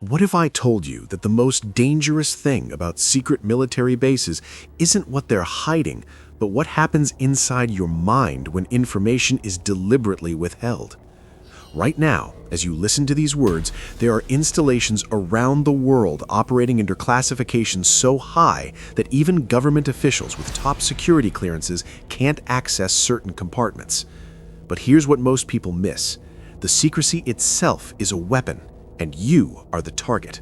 What if I told you that the most dangerous thing about secret military bases isn't what they're hiding, but what happens inside your mind when information is deliberately withheld? Right now, as you listen to these words, there are installations around the world operating under classifications so high that even government officials with top security clearances can't access certain compartments. But here's what most people miss. The secrecy itself is a weapon, and you are the target.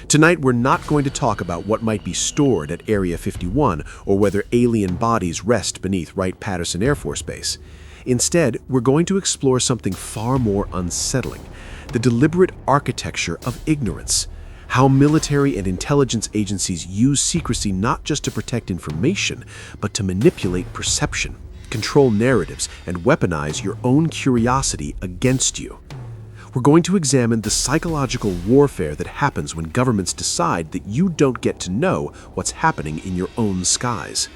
Tonight, we're not going to talk about what might be stored at Area 51 or whether alien bodies rest beneath Wright-Patterson Air Force Base. Instead, we're going to explore something far more unsettling: the deliberate architecture of ignorance. How military and intelligence agencies use secrecy not just to protect information, but to manipulate perception, control narratives, and weaponize your own curiosity against you. We're going to examine the psychological warfare that happens when governments decide that you don't get to know what's happening in your own skies.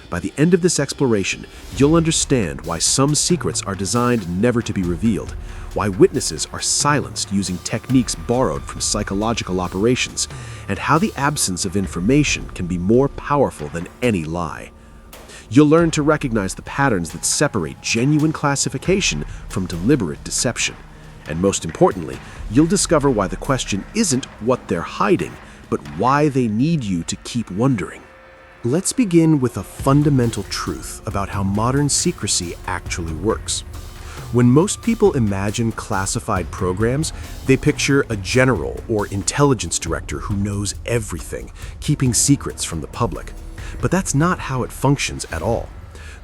By the end of this exploration, you'll understand why some secrets are designed never to be revealed, why witnesses are silenced using techniques borrowed from psychological operations, and how the absence of information can be more powerful than any lie. You'll learn to recognize the patterns that separate genuine classification from deliberate deception. And most importantly, you'll discover why the question isn't what they're hiding, but why they need you to keep wondering. Let's begin with a fundamental truth about how modern secrecy actually works. When most people imagine classified programs, they picture a general or intelligence director who knows everything, keeping secrets from the public. But that's not how it functions at all.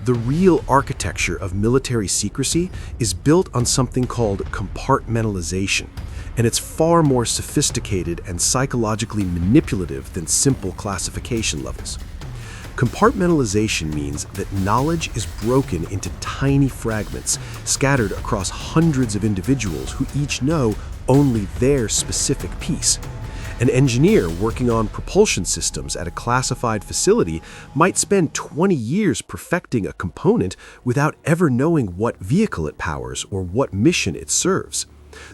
The real architecture of military secrecy is built on something called compartmentalization, and it's far more sophisticated and psychologically manipulative than simple classification levels. Compartmentalization means that knowledge is broken into tiny fragments, scattered across hundreds of individuals who each know only their specific piece. An engineer working on propulsion systems at a classified facility might spend 20 years perfecting a component without ever knowing what vehicle it powers or what mission it serves.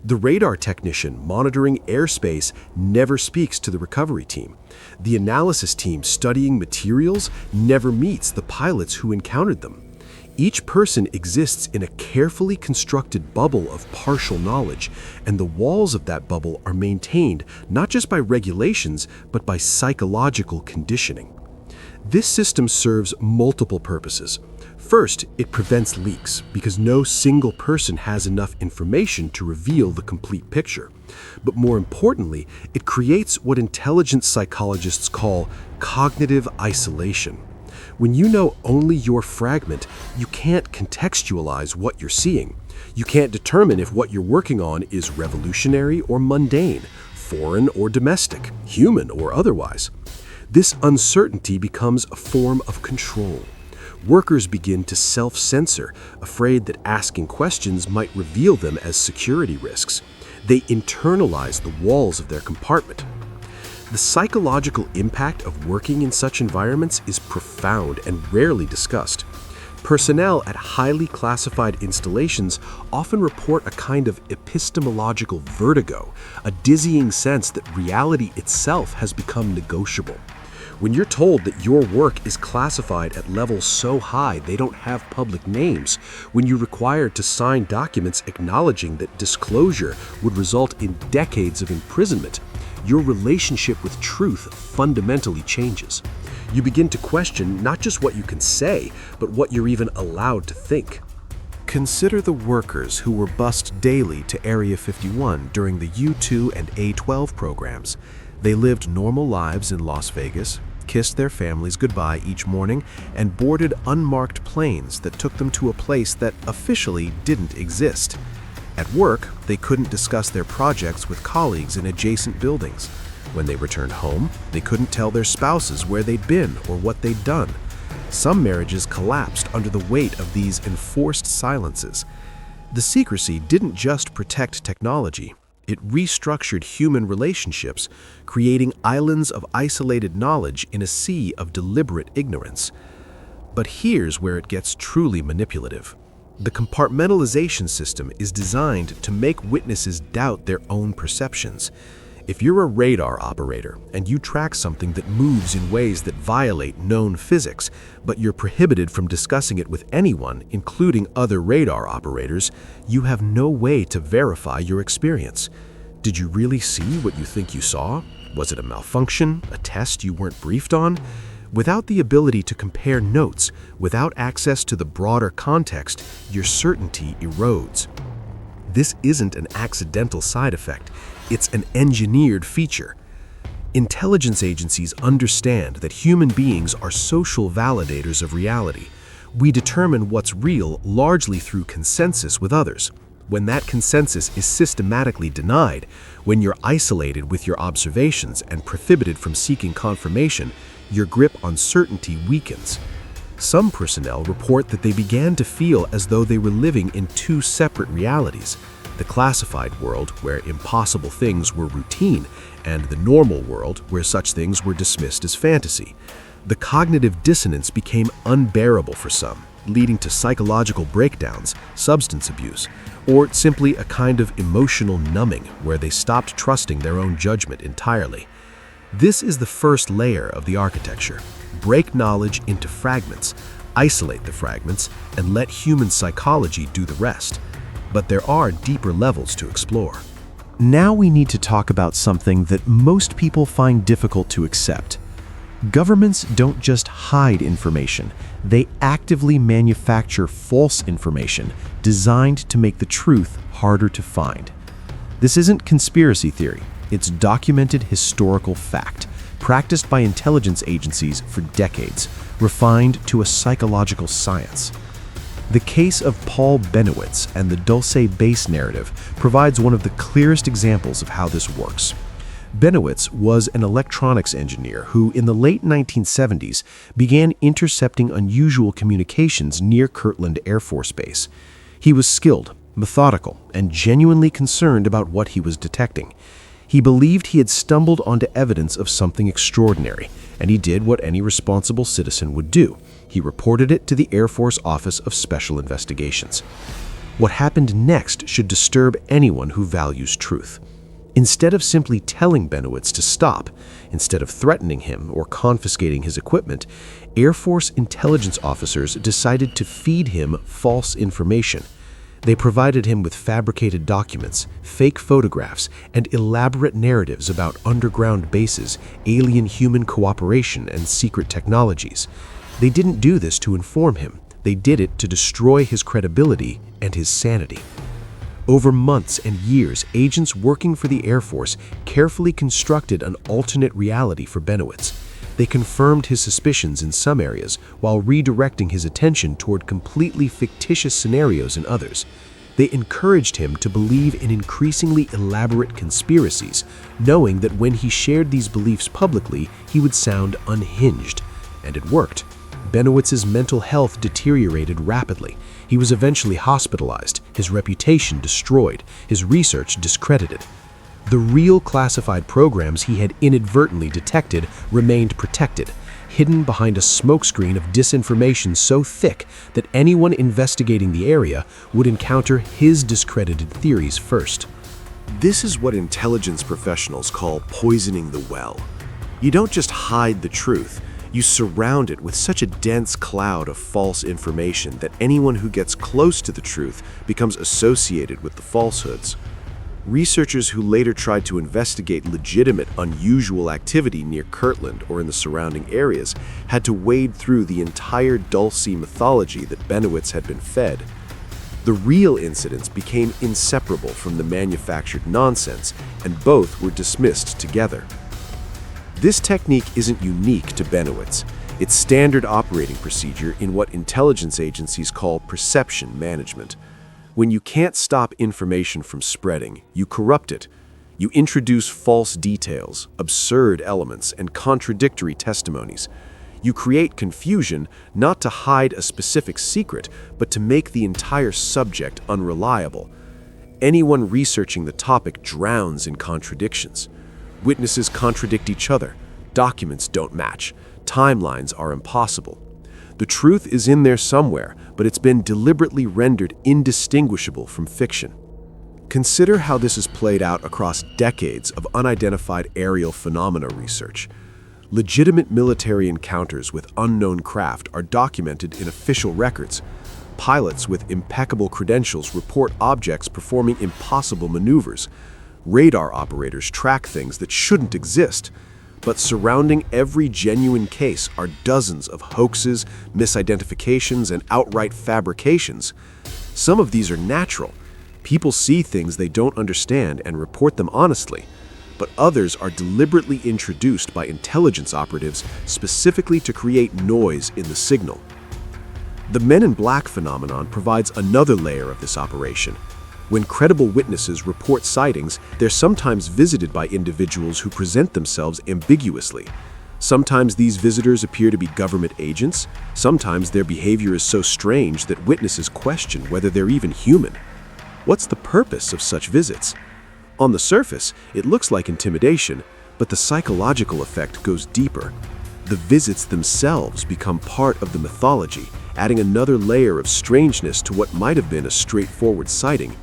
The radar technician monitoring airspace never speaks to the recovery team. The analysis team studying materials never meets the pilots who encountered them. Each person exists in a carefully constructed bubble of partial knowledge, and the walls of that bubble are maintained not just by regulations, but by psychological conditioning. This system serves multiple purposes. First, it prevents leaks because no single person has enough information to reveal the complete picture. But more importantly, it creates what intelligence psychologists call cognitive isolation. When you know only your fragment, you can't contextualize what you're seeing. You can't determine if what you're working on is revolutionary or mundane, foreign or domestic, human or otherwise. This uncertainty becomes a form of control. Workers begin to self-censor, afraid that asking questions might reveal them as security risks. They internalize the walls of their compartment. The psychological impact of working in such environments is profound and rarely discussed. Personnel at highly classified installations often report a kind of epistemological vertigo, a dizzying sense that reality itself has become negotiable. When you're told that your work is classified at levels so high they don't have public names, when you're required to sign documents acknowledging that disclosure would result in decades of imprisonment, your relationship with truth fundamentally changes. You begin to question not just what you can say, but what you're even allowed to think. Consider the workers who were bused daily to Area 51 during the U-2 and A-12 programs. They lived normal lives in Las Vegas, kissed their families goodbye each morning, and boarded unmarked planes that took them to a place that officially didn't exist. At work, they couldn't discuss their projects with colleagues in adjacent buildings. When they returned home, they couldn't tell their spouses where they'd been or what they'd done. Some marriages collapsed under the weight of these enforced silences. The secrecy didn't just protect technology. It restructured human relationships, creating islands of isolated knowledge in a sea of deliberate ignorance. But here's where it gets truly manipulative. The compartmentalization system is designed to make witnesses doubt their own perceptions. If you're a radar operator and you track something that moves in ways that violate known physics, but you're prohibited from discussing it with anyone, including other radar operators, you have no way to verify your experience. Did you really see what you think you saw? Was it a malfunction, a test you weren't briefed on? Without the ability to compare notes, without access to the broader context, your certainty erodes. This isn't an accidental side effect, it's an engineered feature. Intelligence agencies understand that human beings are social validators of reality. We determine what's real largely through consensus with others. When that consensus is systematically denied, when you're isolated with your observations and prohibited from seeking confirmation, your grip on certainty weakens. Some personnel report that they began to feel as though they were living in two separate realities: the classified world, where impossible things were routine, and the normal world, where such things were dismissed as fantasy. The cognitive dissonance became unbearable for some, leading to psychological breakdowns, substance abuse, or simply a kind of emotional numbing where they stopped trusting their own judgment entirely. This is the first layer of the architecture. Break knowledge into fragments, isolate the fragments, and let human psychology do the rest. But there are deeper levels to explore. Now we need to talk about something that most people find difficult to accept. Governments don't just hide information, they actively manufacture false information designed to make the truth harder to find. This isn't conspiracy theory, it's documented historical fact, practiced by intelligence agencies for decades, refined to a psychological science. The case of Paul Benewitz and the Dulce base narrative provides one of the clearest examples of how this works. Benewitz was an electronics engineer who, in the late 1970s, began intercepting unusual communications near Kirtland Air Force Base. He was skilled, methodical, and genuinely concerned about what he was detecting. He believed he had stumbled onto evidence of something extraordinary, and he did what any responsible citizen would do. He reported it to the Air Force Office of Special Investigations. What happened next should disturb anyone who values truth. Instead of simply telling Benewitz to stop, instead of threatening him or confiscating his equipment, Air Force intelligence officers decided to feed him false information. They provided him with fabricated documents, fake photographs, and elaborate narratives about underground bases, alien-human cooperation, and secret technologies. They didn't do this to inform him. They did it to destroy his credibility and his sanity. Over months and years, agents working for the Air Force carefully constructed an alternate reality for Benewitz. They confirmed his suspicions in some areas while redirecting his attention toward completely fictitious scenarios in others. They encouraged him to believe in increasingly elaborate conspiracies, knowing that when he shared these beliefs publicly, he would sound unhinged. And it worked. Benewitz's mental health deteriorated rapidly. He was eventually hospitalized, his reputation destroyed, his research discredited. The real classified programs he had inadvertently detected remained protected, hidden behind a smokescreen of disinformation so thick that anyone investigating the area would encounter his discredited theories first. This is what intelligence professionals call poisoning the well. You don't just hide the truth, you surround it with such a dense cloud of false information that anyone who gets close to the truth becomes associated with the falsehoods. Researchers who later tried to investigate legitimate, unusual activity near Kirtland or in the surrounding areas had to wade through the entire Dulce mythology that Benewitz had been fed. The real incidents became inseparable from the manufactured nonsense, and both were dismissed together. This technique isn't unique to Benewitz. It's standard operating procedure in what intelligence agencies call perception management. When you can't stop information from spreading, you corrupt it. You introduce false details, absurd elements, and contradictory testimonies. You create confusion not to hide a specific secret, but to make the entire subject unreliable. Anyone researching the topic drowns in contradictions. Witnesses contradict each other. Documents don't match. Timelines are impossible. The truth is in there somewhere, but it's been deliberately rendered indistinguishable from fiction. Consider how this is played out across decades of unidentified aerial phenomena research. Legitimate military encounters with unknown craft are documented in official records. Pilots with impeccable credentials report objects performing impossible maneuvers. Radar operators track things that shouldn't exist. But surrounding every genuine case are dozens of hoaxes, misidentifications, and outright fabrications. Some of these are natural. People see things they don't understand and report them honestly. But others are deliberately introduced by intelligence operatives specifically to create noise in the signal. The Men in Black phenomenon provides another layer of this operation. When credible witnesses report sightings, they're sometimes visited by individuals who present themselves ambiguously. Sometimes these visitors appear to be government agents. Sometimes their behavior is so strange that witnesses question whether they're even human. What's the purpose of such visits? On the surface, it looks like intimidation, but the psychological effect goes deeper. The visits themselves become part of the mythology, adding another layer of strangeness to what might have been a straightforward sighting.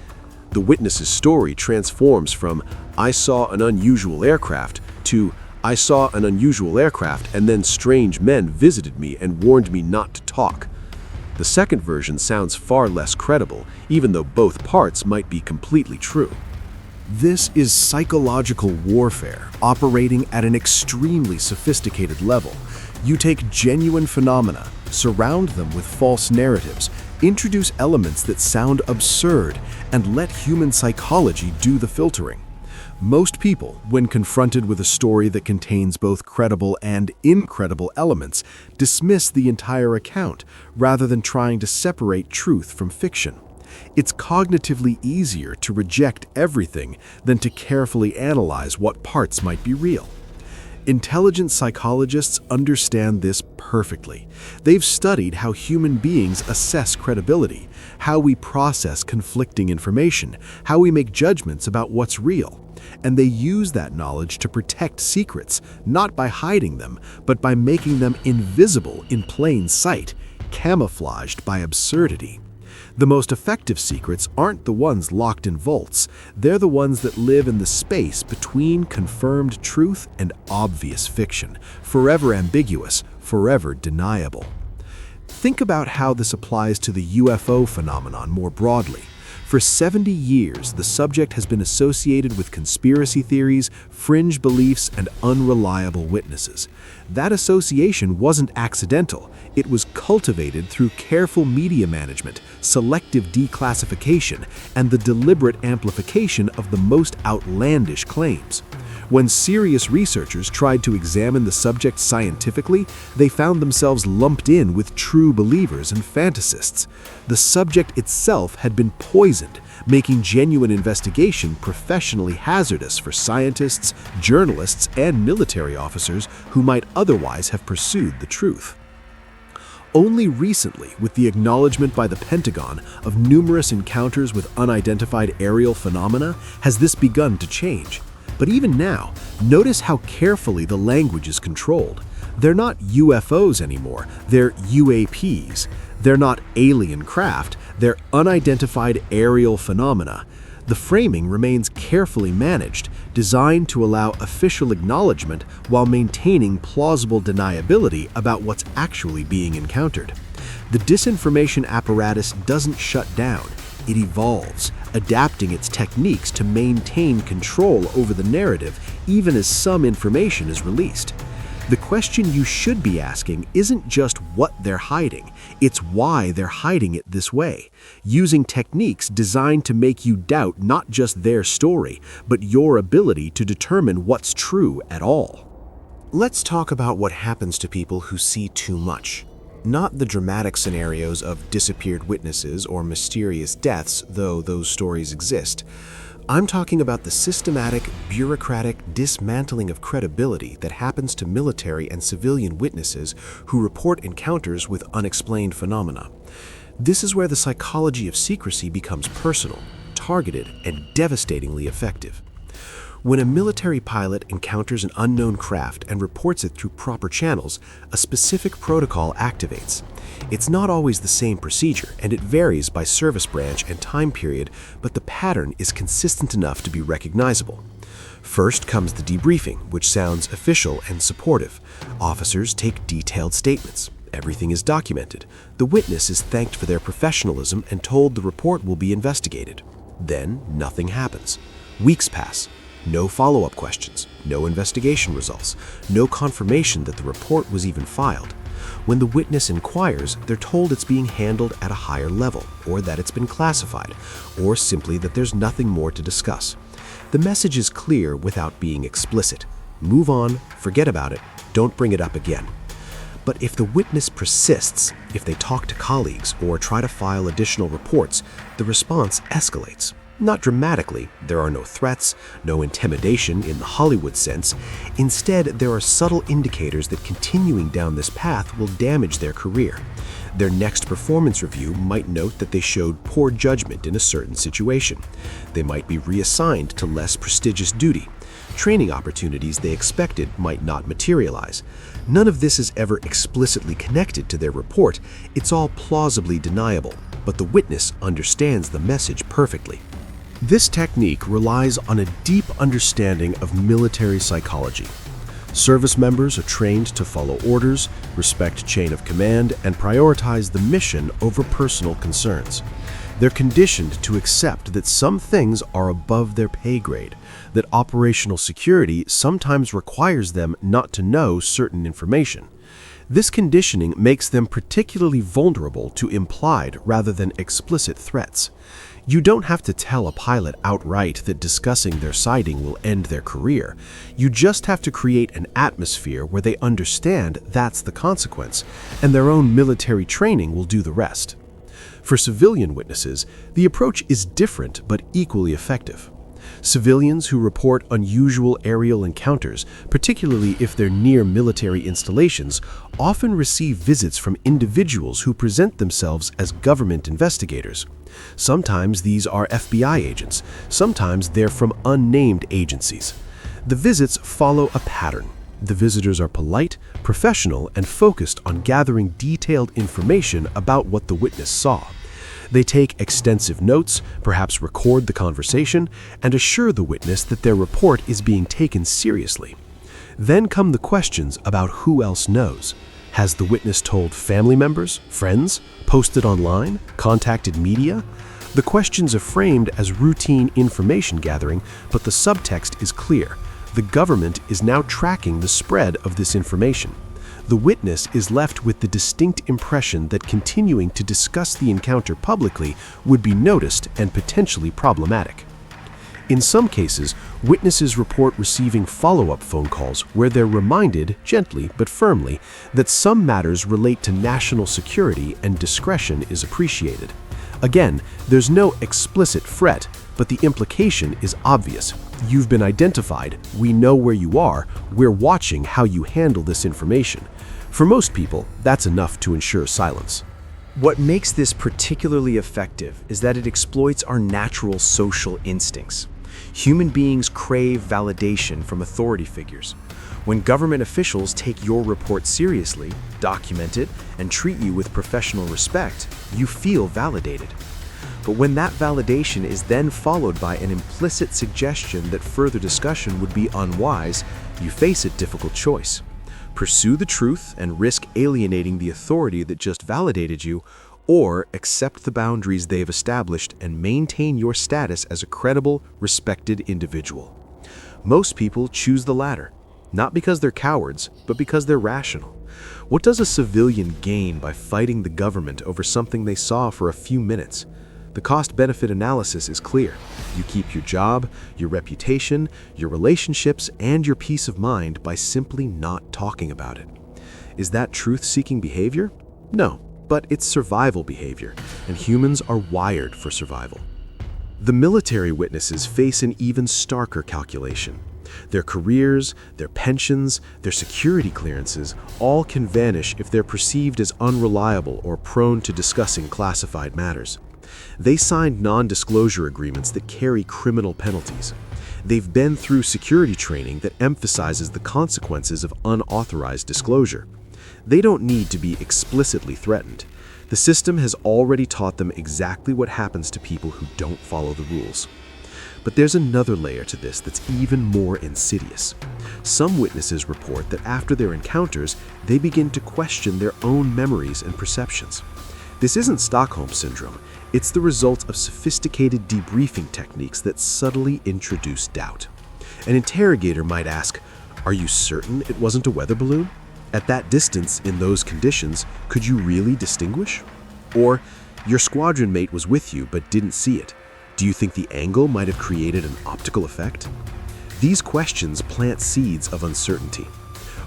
The witness's story transforms from "I saw an unusual aircraft" to "I saw an unusual aircraft and then strange men visited me and warned me not to talk." The second version sounds far less credible, even though both parts might be completely true. This is psychological warfare operating at an extremely sophisticated level. You take genuine phenomena, surround them with false narratives, introduce elements that sound absurd, and let human psychology do the filtering. Most people, when confronted with a story that contains both credible and incredible elements, dismiss the entire account rather than trying to separate truth from fiction. It's cognitively easier to reject everything than to carefully analyze what parts might be real. Intelligent psychologists understand this perfectly. They've studied how human beings assess credibility, how we process conflicting information, how we make judgments about what's real. And they use that knowledge to protect secrets, not by hiding them, but by making them invisible in plain sight, camouflaged by absurdity. The most effective secrets aren't the ones locked in vaults. They're the ones that live in the space between confirmed truth and obvious fiction, forever ambiguous, forever deniable. Think about how this applies to the UFO phenomenon more broadly. For 70 years, the subject has been associated with conspiracy theories, fringe beliefs, and unreliable witnesses. That association wasn't accidental. It was cultivated through careful media management, selective declassification, and the deliberate amplification of the most outlandish claims. When serious researchers tried to examine the subject scientifically, they found themselves lumped in with true believers and fantasists. The subject itself had been poisoned, making genuine investigation professionally hazardous for scientists, journalists, and military officers who might otherwise have pursued the truth. Only recently, with the acknowledgement by the Pentagon of numerous encounters with unidentified aerial phenomena, has this begun to change. But even now, notice how carefully the language is controlled. They're not UFOs anymore, they're UAPs. They're not alien craft, they're unidentified aerial phenomena. The framing remains carefully managed, designed to allow official acknowledgement while maintaining plausible deniability about what's actually being encountered. The disinformation apparatus doesn't shut down. It evolves, adapting its techniques to maintain control over the narrative even as some information is released. The question you should be asking isn't just what they're hiding, it's why they're hiding it this way, using techniques designed to make you doubt not just their story, but your ability to determine what's true at all. Let's talk about what happens to people who see too much. Not the dramatic scenarios of disappeared witnesses or mysterious deaths, though those stories exist. I'm talking about the systematic, bureaucratic dismantling of credibility that happens to military and civilian witnesses who report encounters with unexplained phenomena. This is where the psychology of secrecy becomes personal, targeted, and devastatingly effective. When a military pilot encounters an unknown craft and reports it through proper channels, a specific protocol activates. It's not always the same procedure, and it varies by service branch and time period, but the pattern is consistent enough to be recognizable. First comes the debriefing, which sounds official and supportive. Officers take detailed statements. Everything is documented. The witness is thanked for their professionalism and told the report will be investigated. Then nothing happens. Weeks pass. No follow-up questions, no investigation results, no confirmation that the report was even filed. When the witness inquires, they're told it's being handled at a higher level, or that it's been classified, or simply that there's nothing more to discuss. The message is clear without being explicit. Move on, forget about it, don't bring it up again. But if the witness persists, if they talk to colleagues or try to file additional reports, the response escalates. Not dramatically, there are no threats, no intimidation in the Hollywood sense. Instead, there are subtle indicators that continuing down this path will damage their career. Their next performance review might note that they showed poor judgment in a certain situation. They might be reassigned to less prestigious duty. Training opportunities they expected might not materialize. None of this is ever explicitly connected to their report. It's all plausibly deniable, but the witness understands the message perfectly. This technique relies on a deep understanding of military psychology. Service members are trained to follow orders, respect chain of command, and prioritize the mission over personal concerns. They're conditioned to accept that some things are above their pay grade, that operational security sometimes requires them not to know certain information. This conditioning makes them particularly vulnerable to implied rather than explicit threats. You don't have to tell a pilot outright that discussing their sighting will end their career. You just have to create an atmosphere where they understand that's the consequence, and their own military training will do the rest. For civilian witnesses, the approach is different but equally effective. Civilians who report unusual aerial encounters, particularly if they're near military installations, often receive visits from individuals who present themselves as government investigators. Sometimes these are FBI agents, sometimes they're from unnamed agencies. The visits follow a pattern. The visitors are polite, professional, and focused on gathering detailed information about what the witness saw. They take extensive notes, perhaps record the conversation, and assure the witness that their report is being taken seriously. Then come the questions about who else knows. Has the witness told family members, friends, posted online, contacted media? The questions are framed as routine information gathering, but the subtext is clear. The government is now tracking the spread of this information. The witness is left with the distinct impression that continuing to discuss the encounter publicly would be noticed and potentially problematic. In some cases, witnesses report receiving follow-up phone calls where they're reminded, gently but firmly, that some matters relate to national security and discretion is appreciated. Again, there's no explicit threat, but the implication is obvious. You've been identified, we know where you are, we're watching how you handle this information. For most people, that's enough to ensure silence. What makes this particularly effective is that it exploits our natural social instincts. Human beings crave validation from authority figures. When government officials take your report seriously, document it, and treat you with professional respect, you feel validated. But when that validation is then followed by an implicit suggestion that further discussion would be unwise, you face a difficult choice. Pursue the truth and risk alienating the authority that just validated you, or accept the boundaries they've established and maintain your status as a credible, respected individual. Most people choose the latter, not because they're cowards, but because they're rational. What does a civilian gain by fighting the government over something they saw for a few minutes? The cost-benefit analysis is clear. You keep your job, your reputation, your relationships, and your peace of mind by simply not talking about it. Is that truth-seeking behavior? No, but it's survival behavior, and humans are wired for survival. The military witnesses face an even starker calculation. Their careers, their pensions, their security clearances all can vanish if they're perceived as unreliable or prone to discussing classified matters. They signed non-disclosure agreements that carry criminal penalties. They've been through security training that emphasizes the consequences of unauthorized disclosure. They don't need to be explicitly threatened. The system has already taught them exactly what happens to people who don't follow the rules. But there's another layer to this that's even more insidious. Some witnesses report that after their encounters, they begin to question their own memories and perceptions. This isn't Stockholm Syndrome. It's the result of sophisticated debriefing techniques that subtly introduce doubt. An interrogator might ask, "Are you certain it wasn't a weather balloon? At that distance, in those conditions, could you really distinguish?" Or, "Your squadron mate was with you but didn't see it. Do you think the angle might have created an optical effect?" These questions plant seeds of uncertainty.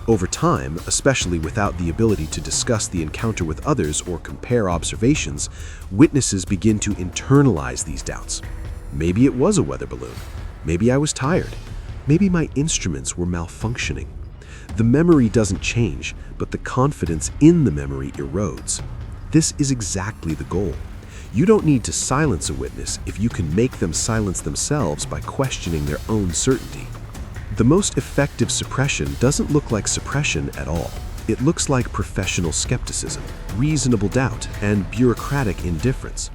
Over time, especially without the ability to discuss the encounter with others or compare observations, witnesses begin to internalize these doubts. Maybe it was a weather balloon. Maybe I was tired. Maybe my instruments were malfunctioning. The memory doesn't change, but the confidence in the memory erodes. This is exactly the goal. You don't need to silence a witness if you can make them silence themselves by questioning their own certainty. The most effective suppression doesn't look like suppression at all. It looks like professional skepticism, reasonable doubt, and bureaucratic indifference.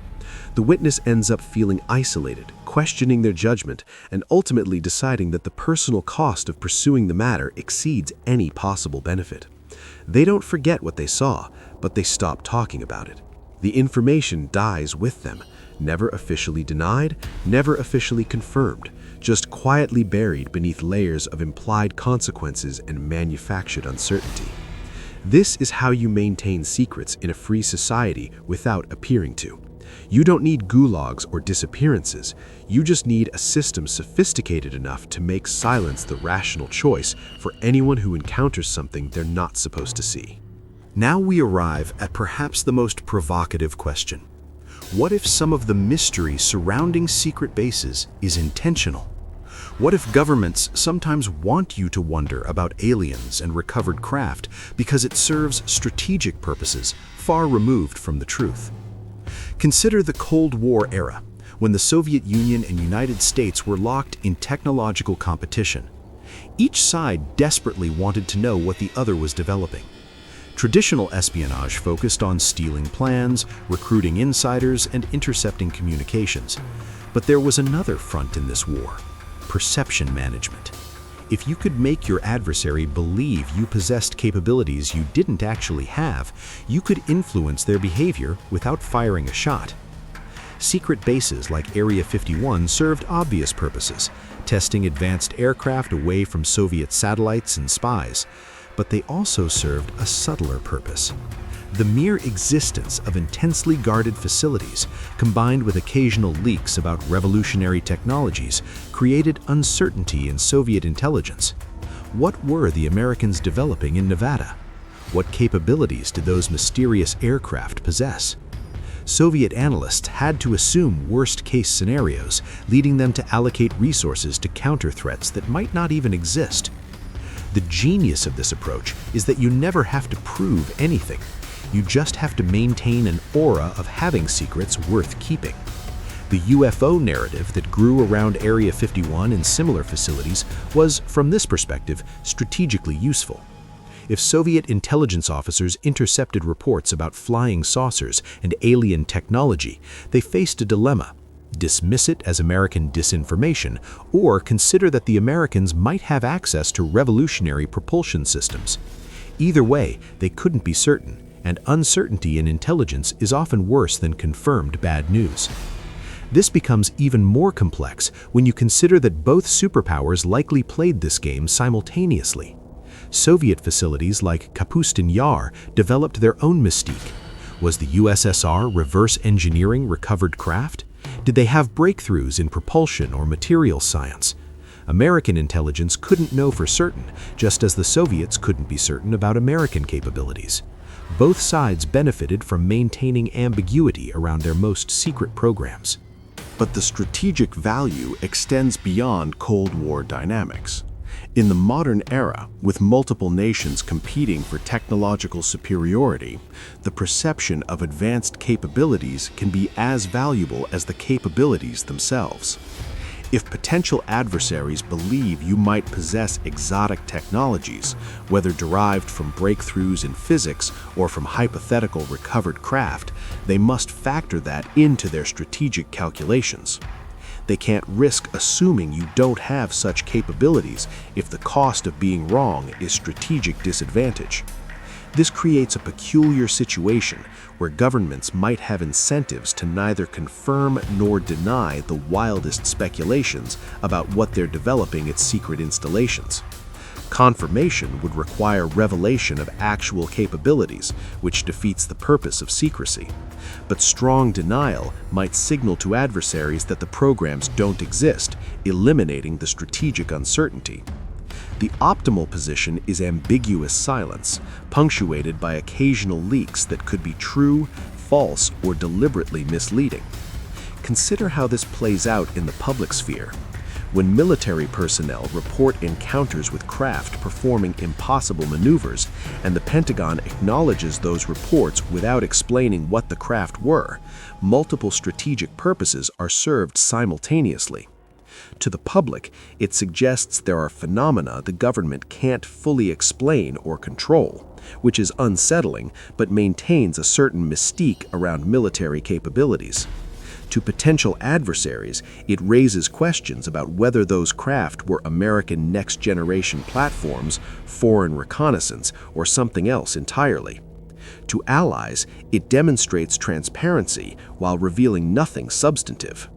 The witness ends up feeling isolated, questioning their judgment, and ultimately deciding that the personal cost of pursuing the matter exceeds any possible benefit. They don't forget what they saw, but they stop talking about it. The information dies with them, never officially denied, never officially confirmed, just quietly buried beneath layers of implied consequences and manufactured uncertainty. This is how you maintain secrets in a free society without appearing to. You don't need gulags or disappearances. You just need a system sophisticated enough to make silence the rational choice for anyone who encounters something they're not supposed to see. Now we arrive at perhaps the most provocative question. What if some of the mystery surrounding secret bases is intentional? What if governments sometimes want you to wonder about aliens and recovered craft because it serves strategic purposes far removed from the truth? Consider the Cold War era, when the Soviet Union and United States were locked in technological competition. Each side desperately wanted to know what the other was developing. Traditional espionage focused on stealing plans, recruiting insiders, and intercepting communications. But there was another front in this war: perception management. If you could make your adversary believe you possessed capabilities you didn't actually have, you could influence their behavior without firing a shot. Secret bases like Area 51 served obvious purposes, testing advanced aircraft away from Soviet satellites and spies. But they also served a subtler purpose. The mere existence of intensely guarded facilities, combined with occasional leaks about revolutionary technologies, created uncertainty in Soviet intelligence. What were the Americans developing in Nevada? What capabilities did those mysterious aircraft possess? Soviet analysts had to assume worst-case scenarios, leading them to allocate resources to counter threats that might not even exist. The genius of this approach is that you never have to prove anything. You just have to maintain an aura of having secrets worth keeping. The UFO narrative that grew around Area 51 and similar facilities was, from this perspective, strategically useful. If Soviet intelligence officers intercepted reports about flying saucers and alien technology, they faced a dilemma: dismiss it as American disinformation, or consider that the Americans might have access to revolutionary propulsion systems. Either way, they couldn't be certain, and uncertainty in intelligence is often worse than confirmed bad news. This becomes even more complex when you consider that both superpowers likely played this game simultaneously. Soviet facilities like Kapustin Yar developed their own mystique. Was the USSR reverse engineering recovered craft? Did they have breakthroughs in propulsion or materials science? American intelligence couldn't know for certain, just as the Soviets couldn't be certain about American capabilities. Both sides benefited from maintaining ambiguity around their most secret programs. But the strategic value extends beyond Cold War dynamics. In the modern era, with multiple nations competing for technological superiority, the perception of advanced capabilities can be as valuable as the capabilities themselves. If potential adversaries believe you might possess exotic technologies, whether derived from breakthroughs in physics or from hypothetical recovered craft, they must factor that into their strategic calculations. They can't risk assuming you don't have such capabilities if the cost of being wrong is strategic disadvantage. This creates a peculiar situation where governments might have incentives to neither confirm nor deny the wildest speculations about what they're developing at secret installations. Confirmation would require revelation of actual capabilities, which defeats the purpose of secrecy. But strong denial might signal to adversaries that the programs don't exist, eliminating the strategic uncertainty. The optimal position is ambiguous silence, punctuated by occasional leaks that could be true, false, or deliberately misleading. Consider how this plays out in the public sphere. When military personnel report encounters with craft performing impossible maneuvers, and the Pentagon acknowledges those reports without explaining what the craft were, multiple strategic purposes are served simultaneously. To the public, it suggests there are phenomena the government can't fully explain or control, which is unsettling but maintains a certain mystique around military capabilities. To potential adversaries, it raises questions about whether those craft were American next-generation platforms, foreign reconnaissance, or something else entirely. To allies, it demonstrates transparency while revealing nothing substantive.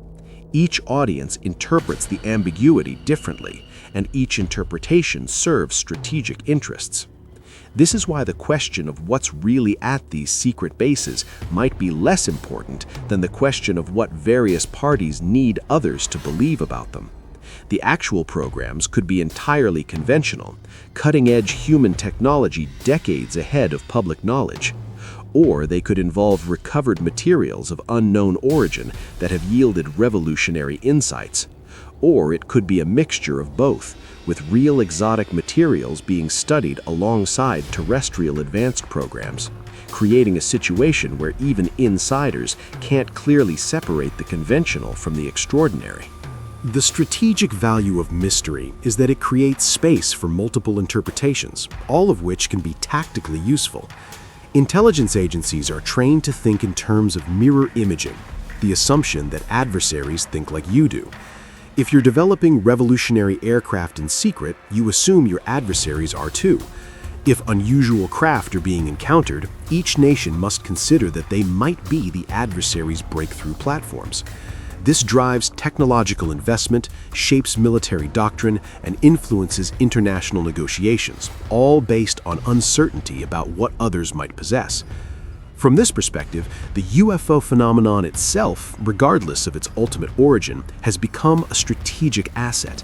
Each audience interprets the ambiguity differently, and each interpretation serves strategic interests. This is why the question of what's really at these secret bases might be less important than the question of what various parties need others to believe about them. The actual programs could be entirely conventional, cutting-edge human technology decades ahead of public knowledge. Or they could involve recovered materials of unknown origin that have yielded revolutionary insights. Or it could be a mixture of both, with real exotic materials being studied alongside terrestrial advanced programs, creating a situation where even insiders can't clearly separate the conventional from the extraordinary. The strategic value of mystery is that it creates space for multiple interpretations, all of which can be tactically useful. Intelligence agencies are trained to think in terms of mirror imaging, the assumption that adversaries think like you do. If you're developing revolutionary aircraft in secret, you assume your adversaries are too. If unusual craft are being encountered, each nation must consider that they might be the adversary's breakthrough platforms. This drives technological investment, shapes military doctrine, and influences international negotiations, all based on uncertainty about what others might possess. From this perspective, the UFO phenomenon itself, regardless of its ultimate origin, has become a strategic asset.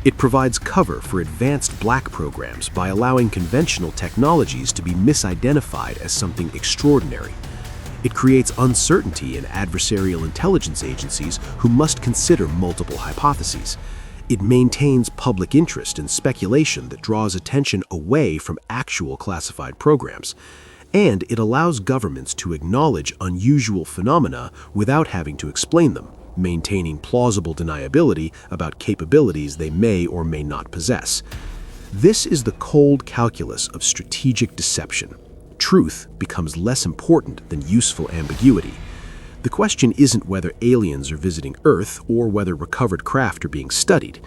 It provides cover for advanced black programs by allowing conventional technologies to be misidentified as something extraordinary. It creates uncertainty in adversarial intelligence agencies who must consider multiple hypotheses. It maintains public interest in speculation that draws attention away from actual classified programs. And it allows governments to acknowledge unusual phenomena without having to explain them, maintaining plausible deniability about capabilities they may or may not possess. This is the cold calculus of strategic deception. Truth becomes less important than useful ambiguity. The question isn't whether aliens are visiting Earth or whether recovered craft are being studied.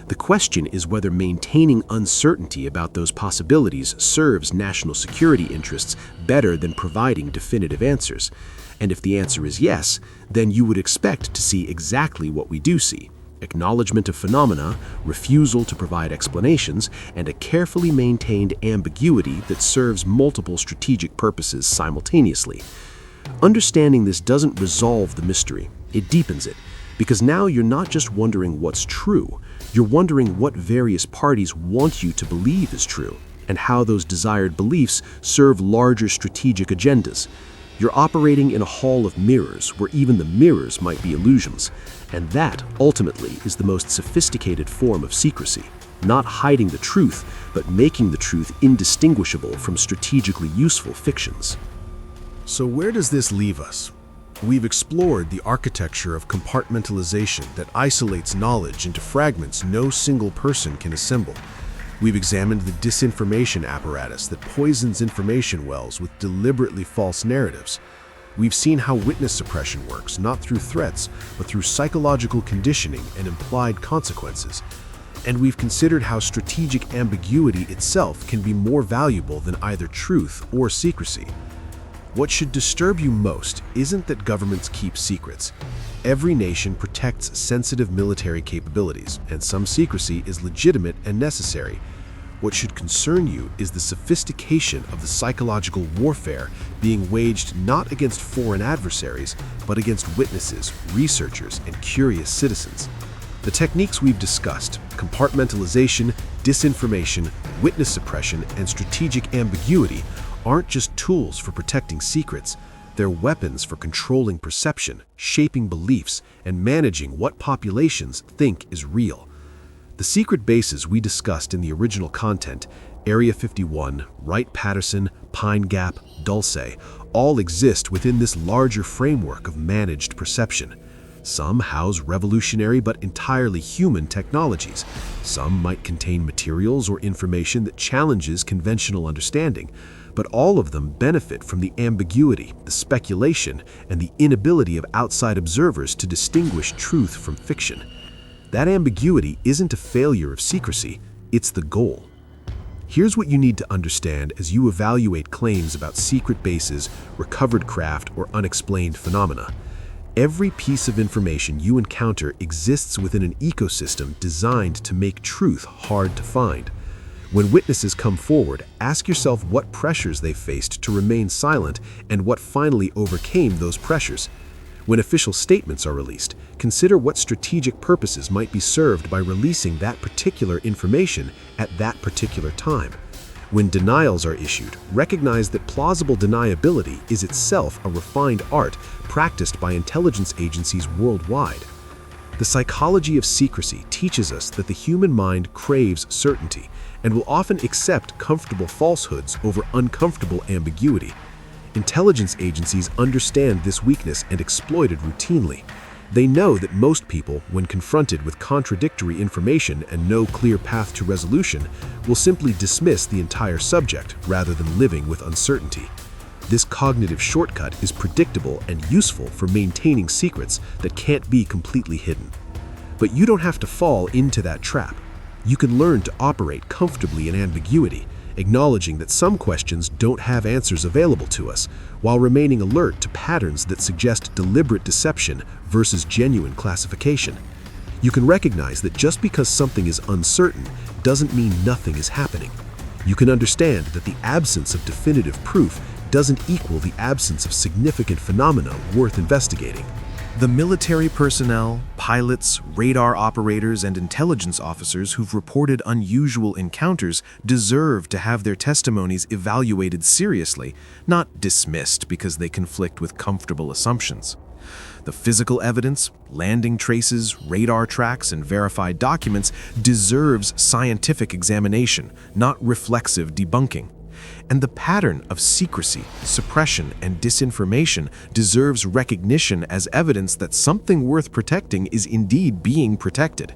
The question is whether maintaining uncertainty about those possibilities serves national security interests better than providing definitive answers. And if the answer is yes, then you would expect to see exactly what we do see: acknowledgement of phenomena, refusal to provide explanations, and a carefully maintained ambiguity that serves multiple strategic purposes simultaneously. Understanding this doesn't resolve the mystery, it deepens it, because now you're not just wondering what's true, you're wondering what various parties want you to believe is true, and how those desired beliefs serve larger strategic agendas. You're operating in a hall of mirrors where even the mirrors might be illusions, and that, ultimately, is the most sophisticated form of secrecy, not hiding the truth, but making the truth indistinguishable from strategically useful fictions. So where does this leave us? We've explored the architecture of compartmentalization that isolates knowledge into fragments no single person can assemble. We've examined the disinformation apparatus that poisons information wells with deliberately false narratives. We've seen how witness suppression works, not through threats, but through psychological conditioning and implied consequences. And we've considered how strategic ambiguity itself can be more valuable than either truth or secrecy. What should disturb you most isn't that governments keep secrets. Every nation protects sensitive military capabilities, and some secrecy is legitimate and necessary. What should concern you is the sophistication of the psychological warfare being waged not against foreign adversaries, but against witnesses, researchers, and curious citizens. The techniques we've discussed, compartmentalization, disinformation, witness suppression, and strategic ambiguity, aren't just tools for protecting secrets. They're weapons for controlling perception, shaping beliefs, and managing what populations think is real. The secret bases we discussed in the original content, Area 51, Wright-Patterson, Pine Gap, Dulce, all exist within this larger framework of managed perception. Some house revolutionary but entirely human technologies. Some might contain materials or information that challenges conventional understanding, but all of them benefit from the ambiguity, the speculation, and the inability of outside observers to distinguish truth from fiction. That ambiguity isn't a failure of secrecy, it's the goal. Here's what you need to understand as you evaluate claims about secret bases, recovered craft, or unexplained phenomena. Every piece of information you encounter exists within an ecosystem designed to make truth hard to find. When witnesses come forward, ask yourself what pressures they faced to remain silent and what finally overcame those pressures. When official statements are released, consider what strategic purposes might be served by releasing that particular information at that particular time. When denials are issued, recognize that plausible deniability is itself a refined art practiced by intelligence agencies worldwide. The psychology of secrecy teaches us that the human mind craves certainty and will often accept comfortable falsehoods over uncomfortable ambiguity. Intelligence agencies understand this weakness and exploit it routinely. They know that most people, when confronted with contradictory information and no clear path to resolution, will simply dismiss the entire subject rather than living with uncertainty. This cognitive shortcut is predictable and useful for maintaining secrets that can't be completely hidden. But you don't have to fall into that trap. You can learn to operate comfortably in ambiguity, acknowledging that some questions don't have answers available to us, while remaining alert to patterns that suggest deliberate deception versus genuine classification. You can recognize that just because something is uncertain doesn't mean nothing is happening. You can understand that the absence of definitive proof doesn't equal the absence of significant phenomena worth investigating. The military personnel, pilots, radar operators, and intelligence officers who've reported unusual encounters deserve to have their testimonies evaluated seriously, not dismissed because they conflict with comfortable assumptions. The physical evidence, landing traces, radar tracks, and verified documents deserves scientific examination, not reflexive debunking. And the pattern of secrecy, suppression, and disinformation deserves recognition as evidence that something worth protecting is indeed being protected.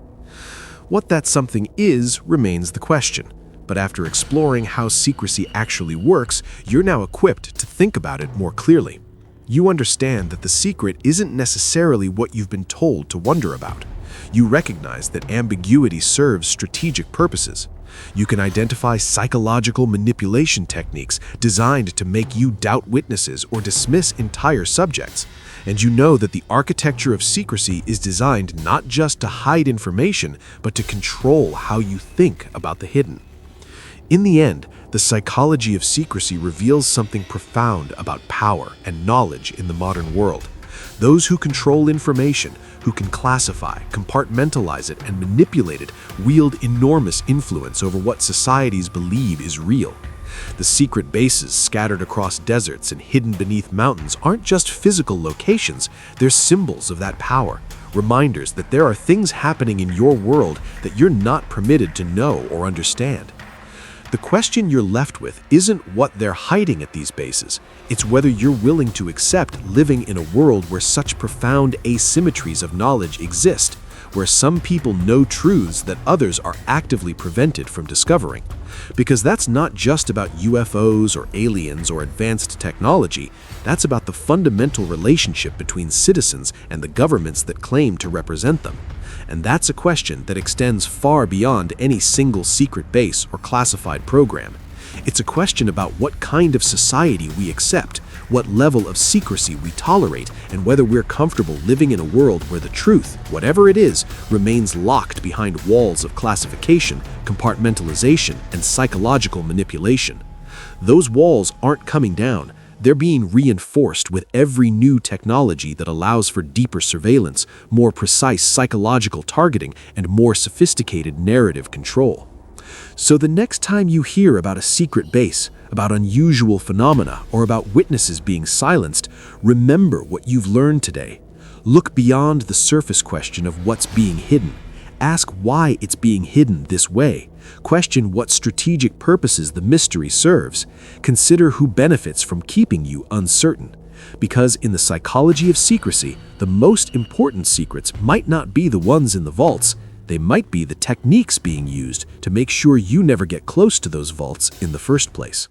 What that something is remains the question, but after exploring how secrecy actually works, you're now equipped to think about it more clearly. You understand that the secret isn't necessarily what you've been told to wonder about. You recognize that ambiguity serves strategic purposes. You can identify psychological manipulation techniques designed to make you doubt witnesses or dismiss entire subjects. And you know that the architecture of secrecy is designed not just to hide information, but to control how you think about the hidden. In the end, the psychology of secrecy reveals something profound about power and knowledge in the modern world. Those who control information, who can classify, compartmentalize it, and manipulate it, wield enormous influence over what societies believe is real. The secret bases scattered across deserts and hidden beneath mountains aren't just physical locations, they're symbols of that power, reminders that there are things happening in your world that you're not permitted to know or understand. The question you're left with isn't what they're hiding at these bases. It's whether you're willing to accept living in a world where such profound asymmetries of knowledge exist, where some people know truths that others are actively prevented from discovering. Because that's not just about UFOs or aliens or advanced technology, that's about the fundamental relationship between citizens and the governments that claim to represent them. And that's a question that extends far beyond any single secret base or classified program. It's a question about what kind of society we accept, what level of secrecy we tolerate, and whether we're comfortable living in a world where the truth, whatever it is, remains locked behind walls of classification, compartmentalization, and psychological manipulation. Those walls aren't coming down. They're being reinforced with every new technology that allows for deeper surveillance, more precise psychological targeting, and more sophisticated narrative control. So the next time you hear about a secret base, about unusual phenomena, or about witnesses being silenced, remember what you've learned today. Look beyond the surface question of what's being hidden. Ask why it's being hidden this way. Question what strategic purposes the mystery serves. Consider who benefits from keeping you uncertain. Because in the psychology of secrecy, the most important secrets might not be the ones in the vaults. They might be the techniques being used to make sure you never get close to those vaults in the first place.